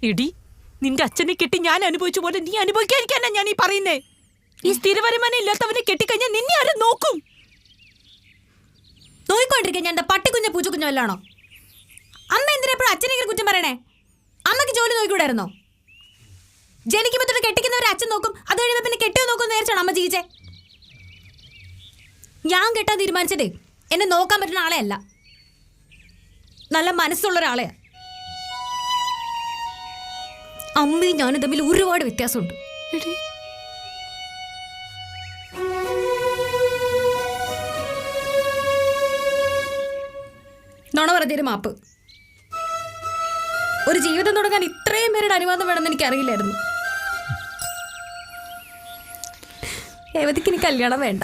എടി, നിന്റെ അച്ഛനെ കെട്ടി ഞാൻ അനുഭവിച്ച പോലെ നീ അനുഭവിക്കാതിരിക്കാനാ ഞാൻ ഈ പറയുന്നേ. ഈ സ്ഥിര വരുമാനം ഇല്ലാത്തവനെ കെട്ടിക്കഴിഞ്ഞാൽ നിന്നെ ആരും നോക്കും? നോയിക്കൊണ്ടിരിക്കാൻ ഞാൻ എന്താ പട്ടിക്കുഞ്ഞ പൂച്ചക്കുഞ്ഞോ അല്ലാണോ? അമ്മ എന്തിനാ എപ്പോഴും അച്ഛനെങ്കിലും കുറ്റം പറയണേ? അമ്മക്ക് ജോലി നോക്കിക്കൂടായിരുന്നോ? ജനിക്കുമ്പോ തൊട്ട് കെട്ടിക്കുന്നവരെ അച്ഛൻ നോക്കും, അത് കഴിയുമ്പോ പിന്നെ കെട്ടിയോ നോക്കും നേരിച്ചാണ് അമ്മ ജീവിച്ചേ. ഞാൻ കെട്ടാൻ തീരുമാനിച്ചതേ എന്നെ നോക്കാൻ പറ്റുന്ന ആളെ അല്ല, നല്ല മനസ്സുള്ള ഒരാളെയാ. അമ്മയും ഞാനും തമ്മിൽ ഒരുപാട് വ്യത്യാസമുണ്ട്. നുണ പറഞ്ഞൊരു മാപ്പ്. ഒരു ജീവിതം തുടങ്ങാൻ ഇത്രയും പേരുടെ അനുവാദം വേണമെന്ന് എനിക്കറിയില്ലായിരുന്നു. ഏവതിക്ക് ഇനി കല്യാണം വേണ്ട.